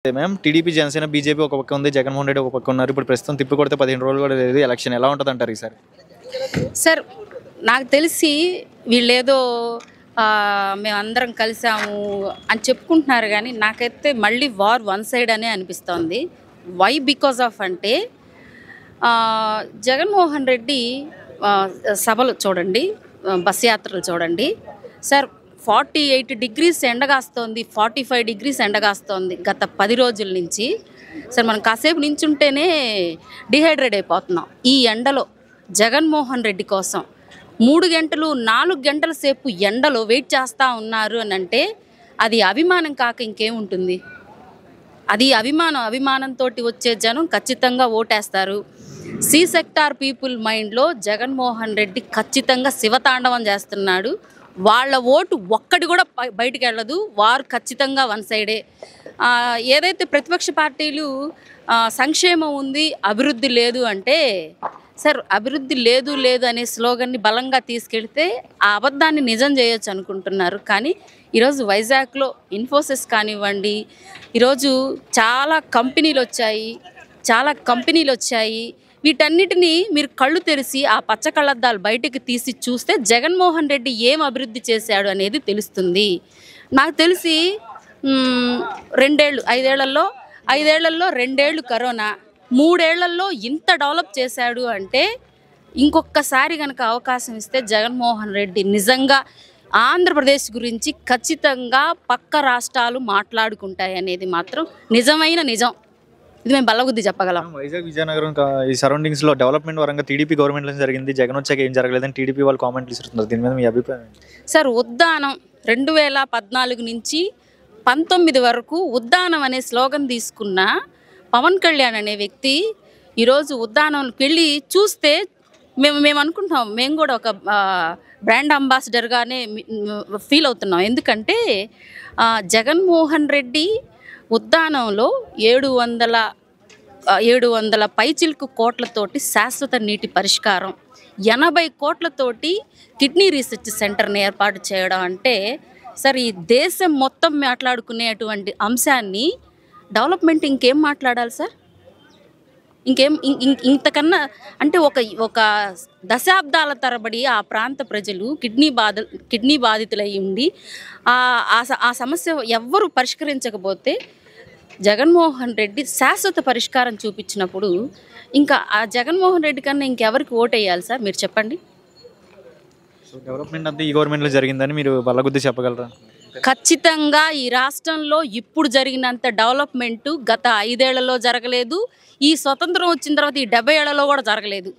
Ma'am TDP, Janasena, BJP ఒక పక్క ఉంది, జగన్మోహన్ రెడ్డి ఒక పక్క ఉన్నారు. ఇప్పుడు ప్రస్తుతం తిప్పి కొడితే 15 రోజులు కూడా లేదు ఎలక్షన్. ఎలా ఉంటుంది అంటారు ఈసారి? సార్ నాకు తెలిసి వీళ్ళేదో మేమందరం కలిసాము అని చెప్పుకుంటున్నారు, కానీ నాకైతే మళ్ళీ వార్ వన్ సైడ్ అనే అనిపిస్తోంది. వై బికాజ్ ఆఫ్ అంటే జగన్మోహన్ రెడ్డి సభలు చూడండి, బస్ యాత్రలు చూడండి సార్. 48 degrees ఎండగాస్తోంది, 45 degrees ఎండగాస్తోంది గత 10 రోజుల నుంచి. సార్ మనం కాసేపు నించుంటేనే డిహైడ్రేట్ అయిపోతున్నాం. ఈ ఎండలో జగన్మోహన్ రెడ్డి కోసం 3 గంటలు 4 గంటల సేపు ఎండలో వెయిట్ చేస్తూ ఉన్నారు అని అంటే అది అభిమానం కాక ఇంకేముంటుంది? అది అభిమానంతో వచ్చే జనం ఖచ్చితంగా ఓటేస్తారు. సి సెక్టార్ పీపుల్ మైండ్లో జగన్మోహన్ రెడ్డి ఖచ్చితంగా శివతాండవం చేస్తున్నాడు. వాళ్ళ ఓటు ఒక్కటి కూడా బయటికి వెళ్ళదు. వారు ఖచ్చితంగా వన్ సైడే. ఏదైతే ప్రతిపక్ష పార్టీలు సంక్షేమం ఉంది, అభివృద్ధి లేదు అంటే, సార్ అభివృద్ధి లేదు అనే స్లోగన్ని బలంగా తీసుకెళ్తే ఆ అబద్ధాన్ని నిజం చేయొచ్చు అనుకుంటున్నారు. కానీ ఈరోజు వైజాగ్లో ఇన్ఫోసిస్ కానివ్వండి, ఈరోజు చాలా కంపెనీలు వచ్చాయి. వీటన్నిటినీ మీరు కళ్ళు తెరిచి ఆ పచ్చ కళ్ళద్దాలు బయటకు తీసి చూస్తే జగన్మోహన్ రెడ్డి ఏం అభివృద్ధి చేశాడు అనేది తెలుస్తుంది. నాకు తెలిసి 5 ఏళ్లలో 2 ఏళ్ళు కరోనా, 3 ఏళ్లలో ఇంత డెవలప్ చేశాడు అంటే ఇంకొకసారి కనుక అవకాశం ఇస్తే జగన్మోహన్ రెడ్డి నిజంగా ఆంధ్రప్రదేశ్ గురించి ఖచ్చితంగా పక్క రాష్ట్రాలు మాట్లాడుకుంటాయి అనేది మాత్రం నిజమైన నిజం. ఇది మేము బల్లగుద్ది చెప్పగలం. వైజాగ్, విజయనగరం ఈ సరౌండింగ్స్ లో డెవలప్మెంట్ పరంగా టీడీపీ గవర్నమెంట్ జరిగింది, జగన్ వచ్చాక ఏం జరగలేదని టీడీపీ వాళ్ళు కామెంట్లు ఇస్తున్నారు. దీని మీద మీ అభిప్రాయం? సార్ ఉద్దానం 2014 నుంచి 19 వరకు ఉద్దానం అనే స్లోగన్ తీసుకున్న పవన్ కళ్యాణ్ అనే వ్యక్తి ఈరోజు ఉద్దానంకి వెళ్ళి చూస్తే మేము అనుకుంటున్నాం, మేము కూడా ఒక బ్రాండ్ అంబాసిడర్గానే ఫీల్ అవుతున్నాం. ఎందుకంటే జగన్మోహన్ రెడ్డి ఉద్దానంలో 700 పైచిలుకు కోట్లతోటి శాశ్వత నీటి పరిష్కారం, 80 కోట్లతోటి కిడ్నీ రీసెర్చ్ సెంటర్ని ఏర్పాటు చేయడం అంటే సార్ ఈ దేశం మొత్తం మాట్లాడుకునేటువంటి అంశాన్ని డెవలప్మెంట్ ఇంకేం మాట్లాడాలి సార్? ఇంతకన్నా అంటే ఒక దశాబ్దాల తరబడి ఆ ప్రాంత ప్రజలు కిడ్నీ బాధితులై ఉండి ఆ సమస్య ఎవ్వరూ పరిష్కరించకపోతే జగన్మోహన్ రెడ్డి శాశ్వత పరిష్కారం చూపించినప్పుడు ఇంకా ఆ జగన్మోహన్ రెడ్డి కన్నా ఇంకెవరికి ఓటేయాలి సార్ మీరు చెప్పండి? డెవలప్మెంట్ అంతా ఈ గవర్నమెంట్లో జరిగిందని మీరు బల్లగుద్ది చెప్పగలరా? ఖచ్చితంగా ఈ రాష్ట్రంలో ఇప్పుడు జరిగినంత డెవలప్మెంట్ గత 5 ఏళ్లలో జరగలేదు. ఈ స్వతంత్రం వచ్చిన తర్వాత ఈ 70 ఏళ్లలో కూడా జరగలేదు.